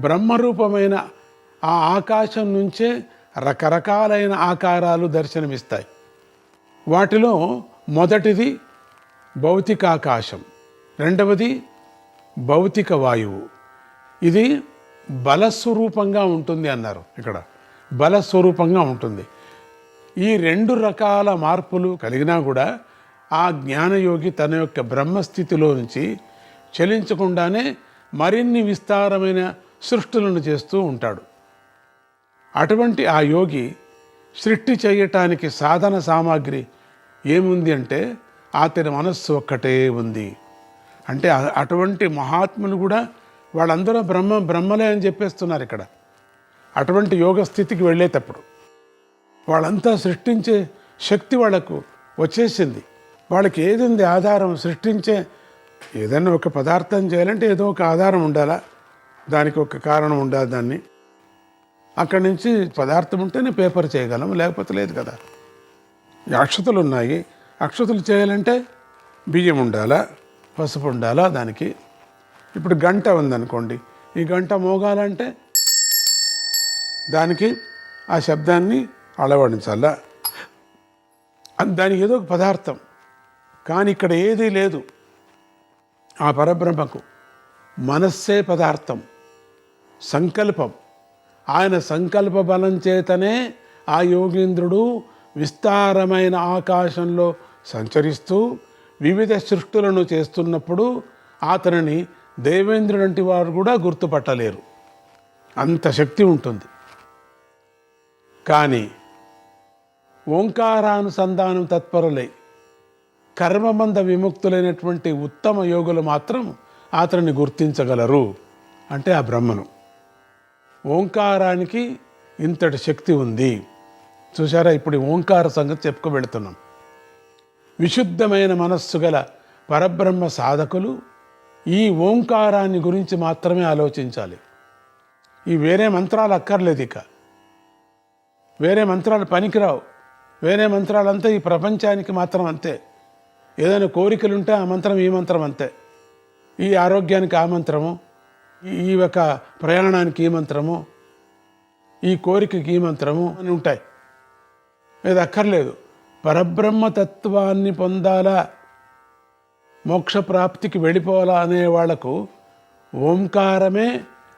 బ్రహ్మరూపమైన ఆ ఆకాశం నుంచే రకరకాలైన ఆకారాలు దర్శనమిస్తాయి. వాటిలో మొదటిది భౌతికాకాశం, రెండవది భౌతిక వాయువు. ఇది బలస్వరూపంగా ఉంటుంది అన్నారు. ఇక్కడ బలస్వరూపంగా ఉంటుంది. ఈ రెండు రకాల మార్పులు కలిగినా కూడా ఆ జ్ఞానయోగి తన యొక్క బ్రహ్మస్థితిలో నుంచి చలించకుండానే మరిన్ని విస్తారమైన సృష్టులను చేస్తూ ఉంటాడు. అటువంటి ఆ యోగి సృష్టి చేయటానికి సాధన సామాగ్రి ఏముంది అంటే అతని మనస్సు ఒక్కటే ఉంది. అంటే అటువంటి మహాత్ములు కూడా వాళ్ళందరూ బ్రహ్మలే అని చెప్పేస్తున్నారు ఇక్కడ. అటువంటి యోగ స్థితికి వెళ్ళేటప్పుడు వాళ్ళంతా సృష్టించే శక్తి వాళ్ళకు వచ్చేసింది. వాళ్ళకి ఏది ఉంది ఆధారం? సృష్టించే ఏదైనా ఒక పదార్థం చేయాలంటే ఏదో ఒక ఆధారం ఉండాలా, దానికి ఒక కారణం ఉండాలి. దాన్ని అక్కడి నుంచి పదార్థం ఉంటేనే పేపర్ చేయగలం, లేకపోతే లేదు కదా. అక్షతలు ఉన్నాయి, అక్షతలు చేయాలంటే బియ్యం ఉండాలా, పసుపు ఉండాలా దానికి. ఇప్పుడు గంట ఉందనుకోండి, ఈ గంట మోగాలంటే దానికి ఆ శబ్దాన్ని అలవడించాలా, దానికి ఏదో ఒక పదార్థం. కానీ ఇక్కడ ఏదీ లేదు. ఆ పరబ్రహ్మకు మనస్సే పదార్థం, సంకల్పం. ఆయన సంకల్ప బలం చేతనే ఆ యోగీంద్రుడు విస్తారమైన ఆకాశంలో సంచరిస్తూ వివిధ సృష్టులను చేస్తున్నప్పుడు అతనిని దేవేంద్రుడంటి వారు కూడా గుర్తుపట్టలేరు, అంత శక్తి ఉంటుంది. కానీ ఓంకారానుసంధానం తత్పరులై కర్మబంధ విముక్తులైనటువంటి ఉత్తమ యోగులు మాత్రం అతనిని గుర్తించగలరు. అంటే ఆ బ్రహ్మను, ఓంకారానికి ఇంతటి శక్తి ఉంది. చూసారా, ఇప్పుడు ఓంకార సంగతి చెప్పుకోబెడుతున్నాం. విశుద్ధమైన మనస్సు గల పరబ్రహ్మ సాధకులు ఈ ఓంకారాన్ని గురించి మాత్రమే ఆలోచించాలి. ఈ వేరే మంత్రాలు అక్కర్లేదు. ఇక వేరే మంత్రాలు పనికిరావు. వేరే మంత్రాలంతా ఈ ప్రపంచానికి మాత్రం అంతే. ఏదైనా కోరికలుంటే ఆ మంత్రం, ఈ మంత్రం అంతే. ఈ ఆరోగ్యానికి ఆ మంత్రము, ఈ యొక్క ప్రయాణానికి ఈ మంత్రము, ఈ కోరికకి ఈ మంత్రము అని ఉంటాయి. ఇది అక్కర్లేదు. పరబ్రహ్మతత్వాన్ని పొందాలా, మోక్షప్రాప్తికి వెళ్ళిపోవాలా అనే వాళ్లకు ఓంకారమే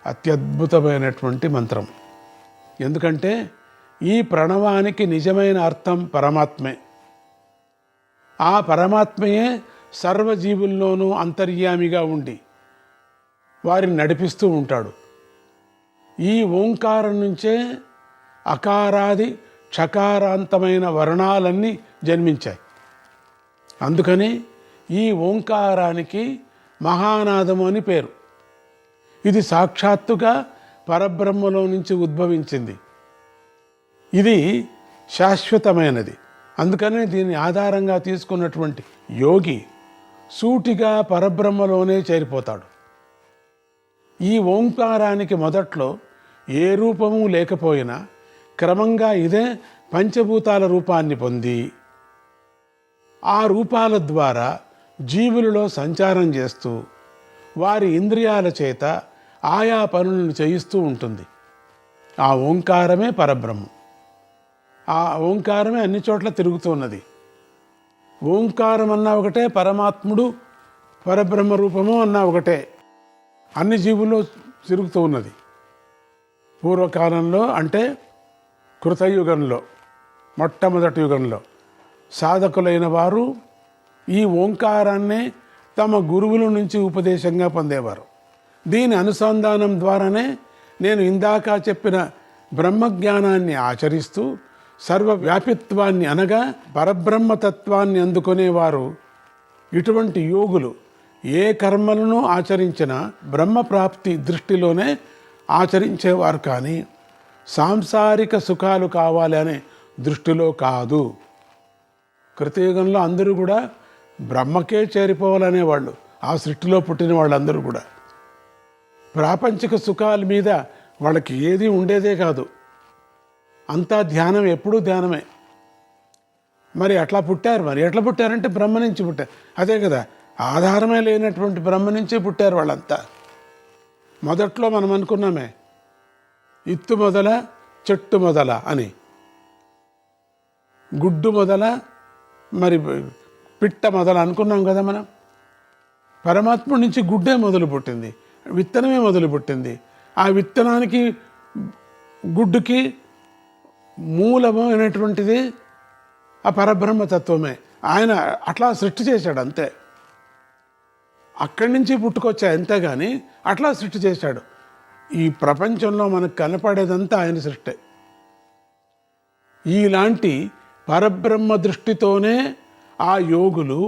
అత్యద్భుతమైనటువంటి మంత్రం. ఎందుకంటే ఈ ప్రణవానికి నిజమైన అర్థం పరమాత్మే. ఆ పరమాత్మయే సర్వజీవుల్లోనూ అంతర్యామిగా ఉండి వారిని నడిపిస్తూ ఉంటాడు. ఈ ఓంకారం నుంచే అకారాది క్షకారాంతమైన వర్ణాలన్నీ జన్మించాయి. అందుకని ఈ ఓంకారానికి మహానాదము అని పేరు. ఇది సాక్షాత్తుగా పరబ్రహ్మలో నుంచి ఉద్భవించింది. ఇది శాశ్వతమైనది. అందుకనే దీన్ని ఆధారంగా తీసుకున్నటువంటి యోగి సూటిగా పరబ్రహ్మలోనే చేరిపోతాడు. ఈ ఓంకారానికి మొదట్లో ఏ రూపము లేకపోయినా క్రమంగా ఇదే పంచభూతాల రూపాన్ని పొంది ఆ రూపాల ద్వారా జీవులలో సంచారం చేస్తూ వారి ఇంద్రియాల చేత ఆయా పనులను చేయిస్తూ ఉంటుంది. ఆ ఓంకారమే పరబ్రహ్మం. ఆ ఓంకారమే అన్ని చోట్ల తిరుగుతున్నది. ఓంకారం అన్నా ఒకటే, పరమాత్ముడు పరబ్రహ్మ రూపము అన్నా ఒకటే. అన్ని జీవుల్లో తిరుగుతూ ఉన్నది. పూర్వకాలంలో అంటే కృతయుగంలో, మొట్టమొదటి యుగంలో సాధకులైన వారు ఈ ఓంకారాన్నే తమ గురువుల నుంచి ఉపదేశంగా పొందేవారు. దీని అనుసంధానం ద్వారానే నేను ఇందాక చెప్పిన బ్రహ్మజ్ఞానాన్ని ఆచరిస్తూ సర్వవ్యాపిత్వాన్ని అనగా పరబ్రహ్మతత్వాన్ని అందుకునేవారు. ఇటువంటి యోగులు ఏ కర్మలను ఆచరించినా బ్రహ్మప్రాప్తి దృష్టిలోనే ఆచరించేవారు, కానీ సాంసారిక సుఖాలు కావాలి అనే దృష్టిలో కాదు. కృతయుగంలో అందరూ కూడా బ్రహ్మకే చేరిపోవాలనేవాళ్ళు. ఆ సృష్టిలో పుట్టిన వాళ్ళందరూ కూడా ప్రాపంచిక సుఖాల మీద వాళ్ళకి ఏది ఉండేదే కాదు. అంతా ధ్యానం, ఎప్పుడూ ధ్యానమే. మరి అట్లా పుట్టారు. మరి ఎట్లా పుట్టారంటే బ్రహ్మ నుంచి పుట్టారు. అదే కదా, ఆధారమే లేనటువంటి బ్రహ్మ నుంచే పుట్టారు వాళ్ళంతా. మొదట్లో మనం అనుకున్నామే, ఇత్తు మొదల చెట్టు మొదల అని, గుడ్డు మొదల మరి పిట్ట మొదల అనుకున్నాం కదా మనం. పరమాత్ముడి నుంచి గుడ్డే మొదలు పుట్టింది, విత్తనమే మొదలు పుట్టింది. ఆ విత్తనానికి గుడ్డుకి మూలమైనటువంటిది ఆ పరబ్రహ్మతత్వమే. ఆయన అట్లా సృష్టి చేశాడు అంతే. అక్కడి నుంచి పుట్టుకొచ్చాయి అంతేగాని అట్లా సృష్టి చేశాడు. ఈ ప్రపంచంలో మనకు కనపడేదంతా ఆయన సృష్టి. ఇలాంటి పరబ్రహ్మ దృష్టితోనే ఆ యోగులు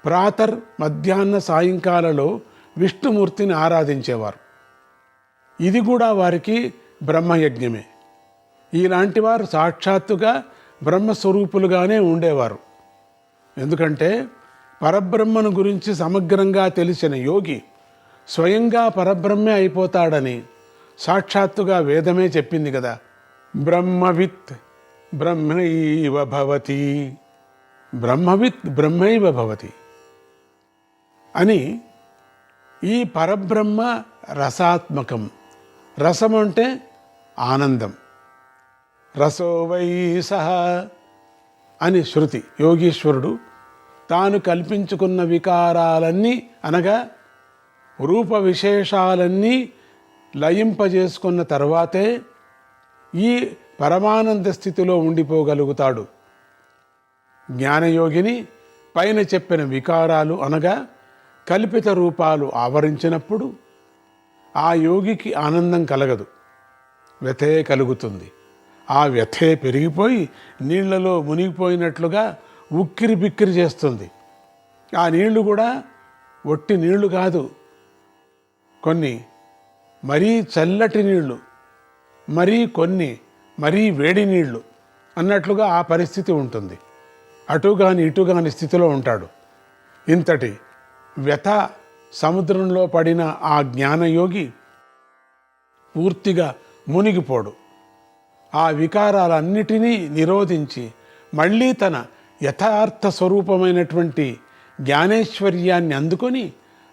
ప్రాతర్ మధ్యాహ్న సాయంకాలలో విష్ణుమూర్తిని ఆరాధించేవారు. ఇది కూడా వారికి బ్రహ్మయజ్ఞమే. ఇలాంటి వారు సాక్షాత్తుగా బ్రహ్మస్వరూపులుగానే ఉండేవారు. ఎందుకంటే పరబ్రహ్మను గురించి సమగ్రంగా తెలిసిన యోగి స్వయంగా పరబ్రహ్మే అయిపోతాడని సాక్షాత్తుగా వేదమే చెప్పింది కదా. బ్రహ్మవిత్ బ్రహ్మైవ భవతి, బ్రహ్మవిత్ బ్రహ్మైవ భవతి అని. ఈ పరబ్రహ్మ రసాత్మకం. రసం అంటే ఆనందం. రసో వై సహ అని శృతి. యోగీశ్వరుడు తాను కల్పించుకున్న వికారాలన్నీ అనగా రూప విశేషాలన్నీ లయింపజేసుకున్న తర్వాతే ఈ పరమానంద స్థితిలో ఉండిపోగలుగుతాడు. జ్ఞానయోగిని పైన చెప్పిన వికారాలు అనగా కల్పిత రూపాలు ఆవరించినప్పుడు ఆ యోగికి ఆనందం కలగదు, వ్యథే కలుగుతుంది. ఆ వ్యథే పెరిగిపోయి నీళ్లలో మునిగిపోయినట్లుగా ఉక్కిరి బిక్కిరి చేస్తుంది. ఆ నీళ్లు కూడా ఒట్టి నీళ్లు కాదు, కొన్ని మరీ చల్లటి నీళ్లు, కొన్ని మరీ వేడి నీళ్లు అన్నట్లుగా ఆ పరిస్థితి ఉంటుంది. అటుగాని ఇటుగాని స్థితిలో ఉంటాడు. ఇంతటి వ్యథ సముద్రంలో పడిన ఆ జ్ఞానయోగి పూర్తిగా మునిగిపోడు. ఆ వికారాలన్నిటినీ నిరోధించి మళ్ళీ తన యథార్థ స్వరూపమైనటువంటి జ్ఞానేశ్వర్యాన్ని అందుకొని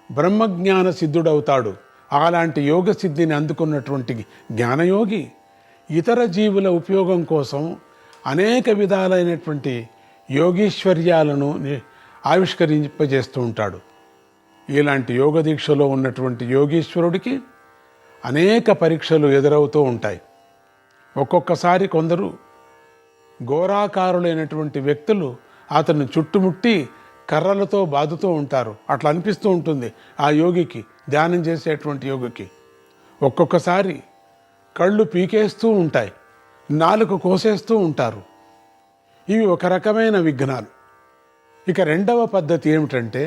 బ్రహ్మజ్ఞాన సిద్ధుడవుతాడు. అలాంటి యోగ సిద్ధిని అందుకున్నటువంటి జ్ఞానయోగి ఇతర జీవుల ఉపయోగం కోసం అనేక విధాలైనటువంటి యోగీశ్వర్యాలను ఆవిష్కరింపజేస్తూ ఉంటాడు. ఇలాంటి యోగ దీక్షలో ఉన్నటువంటి యోగీశ్వరుడికి అనేక పరీక్షలు ఎదురవుతూ ఉంటాయి. ఒక్కొక్కసారి కొందరు ఘోరాకారులైనటువంటి వ్యక్తులు అతన్ని చుట్టుముట్టి కర్రలతో బాదుతూ ఉంటారు. అట్లా అనిపిస్తూ ఉంటుంది ఆ యోగికి, ధ్యానం చేసేటువంటి యోగికి. ఒక్కొక్కసారి కళ్ళు పీకేస్తూ ఉంటాయి, నాలుక కోసేస్తూ ఉంటారు. ఇవి ఒక రకమైన విఘ్నాలు. ఇక రెండవ పద్ధతి ఏమిటంటే,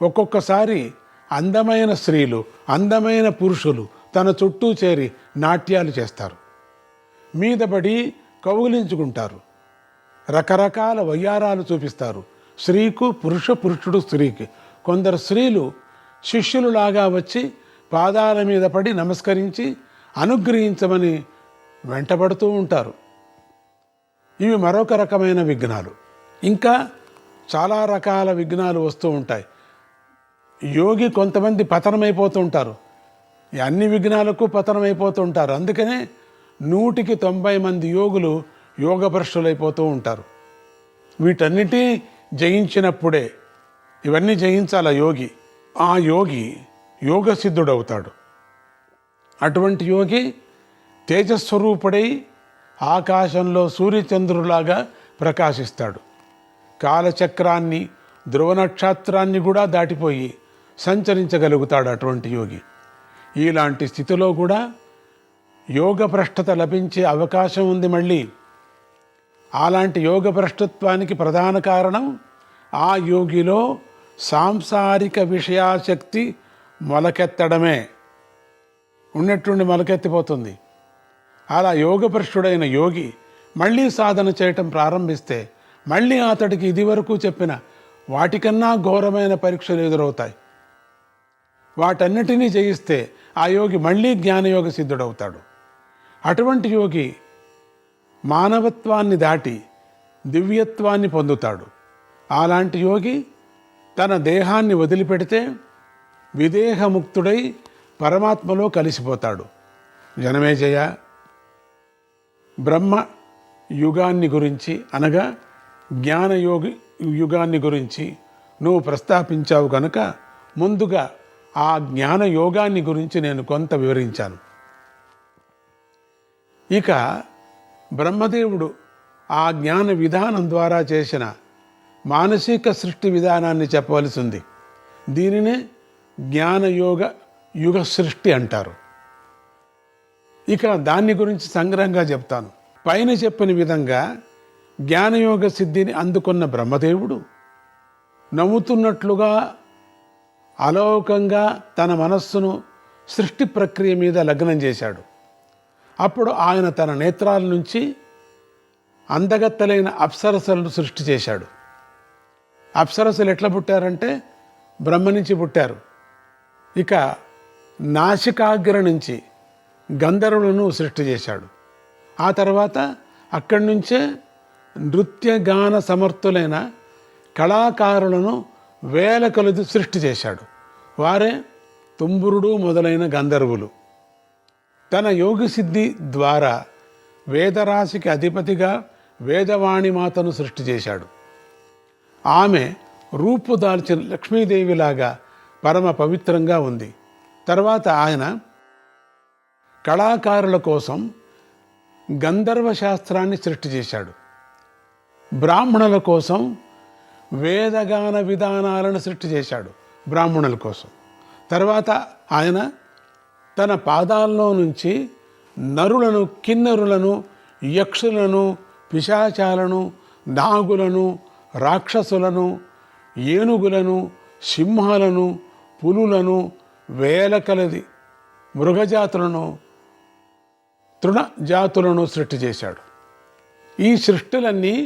ఒక్కొక్కసారి అందమైన స్త్రీలు, అందమైన పురుషులు తన చుట్టూ చేరి నాట్యాలు చేస్తారు, మీదపడి కౌగిలించుకుంటారు, రకరకాల వయ్యారాలు చూపిస్తారు. స్త్రీకు పురుషుడు స్త్రీకి. కొందరు స్త్రీలు శిష్యులులాగా వచ్చి పాదాల మీద పడి నమస్కరించి అనుగ్రహించమని వెంటబడుతూ ఉంటారు. ఇవి మరొక రకమైన విఘ్నాలు. ఇంకా చాలా రకాల విఘ్నాలు వస్తూ ఉంటాయి. యోగి కొంతమంది పతనమైపోతూ ఉంటారు. ఈ అన్ని విఘ్నాలకు పతనమైపోతూ ఉంటారు. అందుకనే 190 మంది యోగులు యోగభ్రష్టులైపోతూ ఉంటారు. వీటన్నిటి జయించినప్పుడే, ఇవన్నీ జయించాల యోగి. ఆ యోగి యోగసిద్ధుడవుతాడు. అటువంటి యోగి తేజస్వరూపుడై ఆకాశంలో సూర్యచంద్రులాగా ప్రకాశిస్తాడు. కాలచక్రాన్ని, ధ్రువ నక్షత్రాన్ని కూడా దాటిపోయి సంచరించగలుగుతాడు అటువంటి యోగి. ఇలాంటి స్థితిలో కూడా యోగభ్రష్టత లభించే అవకాశం ఉంది. మళ్ళీ అలాంటి యోగభ్రష్టత్వానికి ప్రధాన కారణం ఆ యోగిలో సాంసారిక విషయాశక్తి మొలకెత్తడమే. ఉన్నట్టుండి మొలకెత్తిపోతుంది. అలా యోగభ్రష్టుడైన యోగి మళ్ళీ సాధన చేయటం ప్రారంభిస్తే మళ్ళీ అతడికి ఇదివరకు చెప్పిన వాటికన్నా ఘోరమైన పరీక్షలు ఎదురవుతాయి. వాటన్నిటినీ జయిస్తే ఆ యోగి మళ్ళీ జ్ఞానయోగ సిద్ధుడవుతాడు. అటువంటి యోగి మానవత్వాన్ని దాటి దివ్యత్వాన్ని పొందుతాడు. అలాంటి యోగి తన దేహాన్ని వదిలిపెడితే విదేహముక్తుడై పరమాత్మలో కలిసిపోతాడు. జనమేజయ, బ్రహ్మ యుగాన్ని గురించి అనగా జ్ఞానయోగి యుగాన్ని గురించి నువ్వు ప్రస్తాపించావు కనుక ముందుగా ఆ జ్ఞాన యోగాన్ని గురించి నేను కొంత వివరించాను. ఇక బ్రహ్మదేవుడు ఆ జ్ఞాన విధానం ద్వారా చేసిన మానసిక సృష్టి విధానాన్ని చెప్పవలసి ఉంది. దీనినే జ్ఞానయోగ యుగ సృష్టి అంటారు. ఇక దాన్ని గురించి సంగ్రహంగా చెప్తాను. పైన చెప్పిన విధంగా జ్ఞానయోగ సిద్ధిని అందుకున్న బ్రహ్మదేవుడు నవ్వుతున్నట్లుగా అలౌకంగా తన మనస్సును సృష్టి ప్రక్రియ మీద లగ్నం చేశాడు. అప్పుడు ఆయన తన నేత్రాల నుంచి అందగత్తలైన అప్సరసలను సృష్టి చేశాడు. అప్సరసలు ఎట్లా పుట్టారంటే బ్రహ్మ నుంచి పుట్టారు. ఇక నాసికాగ్ర నుంచి గంధర్వులను సృష్టి చేశాడు. ఆ తర్వాత అక్కడి నుంచే నృత్య గాన సమర్థులైన కళాకారులను వేల కొలది సృష్టి చేశాడు. వారే తుంబురుడు మొదలైన గంధర్వులు. తన యోగి సిద్ధి ద్వారా వేదరాశికి అధిపతిగా వేదవాణి మాతను సృష్టి చేశాడు. ఆమె రూపు దాల్చిన లక్ష్మీదేవిలాగా పరమ పవిత్రంగా ఉంది. తర్వాత ఆయన కళాకారుల కోసం గంధర్వ శాస్త్రాన్ని సృష్టి చేశాడు. బ్రాహ్మణుల కోసం వేదగాన విధానాలను సృష్టి చేశాడు. బ్రాహ్మణుల కోసం తర్వాత ఆయన తన పాదాల్లో నుంచి నరులను, కిన్నరులను, యక్షులను, పిశాచాలను, నాగులను, రాక్షసులను, ఏనుగులను, సింహాలను, పులులను, వేల కలది మృగజాతులను, తృణజాతులను సృష్టి చేశాడు. ఈ సృష్టిలన్నీ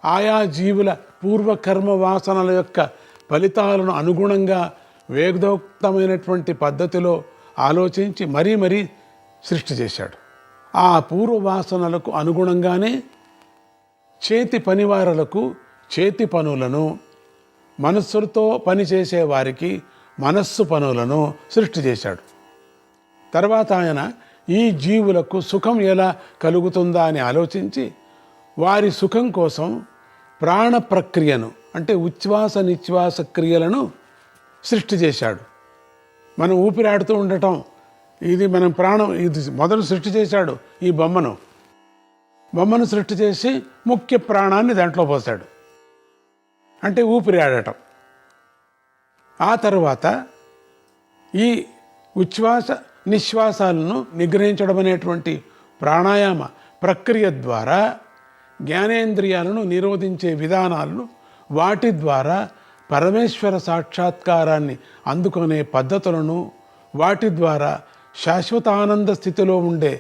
ఆయా జీవుల పూర్వకర్మ వాసనల యొక్క ఫలితాలను అనుగుణంగా వేదోక్తమైనటువంటి పద్ధతిలో ఆలోచించి మరీ సృష్టి చేశాడు. ఆ పూర్వవాసనలకు అనుగుణంగానే చేతి పనివారులకు చేతి పనులను, మనస్సులతో పనిచేసే వారికి మనస్సు పనులను సృష్టి చేశాడు. తర్వాత ఆయన ఈ జీవులకు సుఖం ఎలా కలుగుతుందా అని ఆలోచించి వారి సుఖం కోసం ప్రాణ ప్రక్రియను అంటే ఉచ్ఛ్వాస నిశ్వాస క్రియలను సృష్టి చేశాడు. మనం ఊపిరాడుతూ ఉండటం ఇది మనం ప్రాణం, ఇది మొదలు సృష్టి చేశాడు. ఈ బొమ్మను సృష్టి చేసి ముఖ్య ప్రాణాన్ని దాంట్లో పోశాడు, అంటే ఊపిరి ఆడటం. ఆ తర్వాత ఈ ఉచ్ఛ్వాస నిశ్వాసాలను నిగ్రహించడం అనేటువంటి ప్రాణాయామ ప్రక్రియ ద్వారా జ్ఞానేంద్రియాలను నిరోధించే విధానాలను, వాటి ద్వారా పరమేశ్వర సాక్షాత్కారాన్ని అందుకునే పద్ధతులను, వాటి ద్వారా శాశ్వతానంద స్థితిలో ఉండే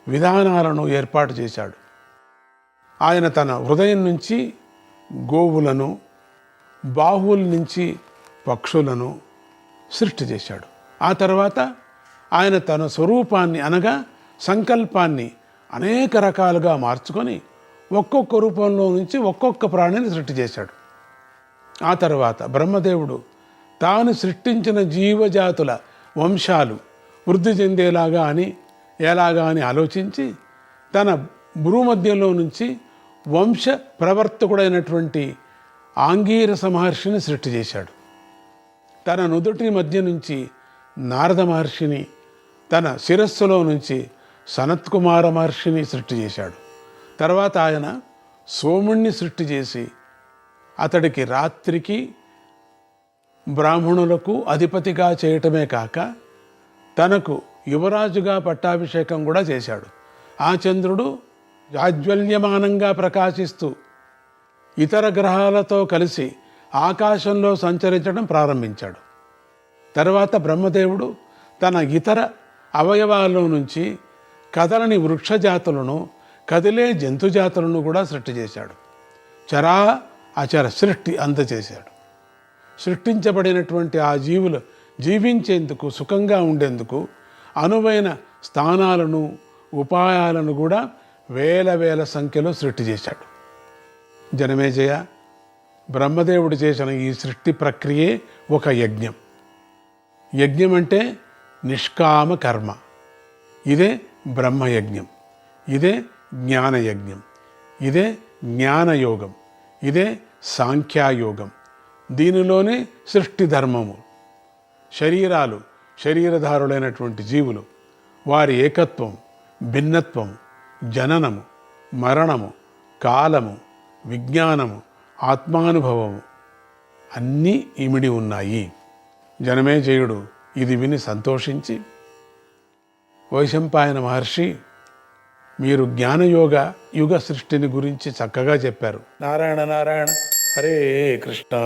విధానాలను ఏర్పాటు చేశాడు. ఆయన తన హృదయం నుంచి గోవులను, బాహువుల నుంచి పక్షులను సృష్టి చేశాడు. ఆ తర్వాత ఆయన తన స్వరూపాన్ని అనగా సంకల్పాన్ని అనేక రకాలుగా మార్చుకొని ఒక్కొక్క రూపంలో నుంచి ఒక్కొక్క ప్రాణిని సృష్టి చేశాడు. ఆ తర్వాత బ్రహ్మదేవుడు తాను సృష్టించిన జీవజాతుల వంశాలు వృద్ధి చెందేలాగా ఎలాగా అని ఆలోచించి తన భూమధ్యంలో నుంచి వంశ ప్రవర్తకుడైనటువంటి ఆంగీరస మహర్షిని సృష్టి చేశాడు. తన నుదుటి మధ్య నుంచి నారద మహర్షిని, తన శిరస్సులో నుంచి సనత్కుమార మహర్షిని సృష్టి చేశాడు. తర్వాత ఆయన సోముణ్ణి సృష్టి చేసి అతడికి రాత్రికి బ్రాహ్మణులకు అధిపతిగా చేయటమే కాక తనకు యువరాజుగా పట్టాభిషేకం కూడా చేశాడు. ఆ చంద్రుడు జాజ్వల్యమానంగా ప్రకాశిస్తూ ఇతర గ్రహాలతో కలిసి ఆకాశంలో సంచరించడం ప్రారంభించాడు. తర్వాత బ్రహ్మదేవుడు తన ఇతర అవయవాల్లో నుంచి కదలని వృక్షజాతులను, కదిలే జంతుజాతులను కూడా సృష్టి చేశాడు. చరా అచర సృష్టి అందచేశాడు. సృష్టించబడినటువంటి ఆ జీవులు జీవించేందుకు, సుఖంగా ఉండేందుకు అనువైన స్థానాలను, ఉపాయాలను కూడా వేల సంఖ్యలో సృష్టి చేశాడు. జనమేజయ, బ్రహ్మదేవుడు చేసిన ఈ సృష్టి ప్రక్రియే ఒక యజ్ఞం. యజ్ఞం అంటే నిష్కామ కర్మ. ఇదే బ్రహ్మయజ్ఞం, ఇదే జ్ఞానయజ్ఞం, ఇదే జ్ఞానయోగం, ఇదే సాంఖ్యాయోగం. దీనిలోనే సృష్టి ధర్మము. శరీరాలు, శరీరధారులైనటువంటి జీవులు, వారి ఏకత్వం, భిన్నత్వం, జననము, మరణము, కాలము, విజ్ఞానము, ఆత్మానుభవము అన్నీ ఇమిడి ఉన్నాయి. జనమేజయుడు ఇది విని సంతోషించి, వైశంపాయన మహర్షి, మీరు జ్ఞానయోగ యుగ సృష్టిని గురించి చక్కగా చెప్పారు. నారాయణ నారాయణ. హరే కృష్ణ.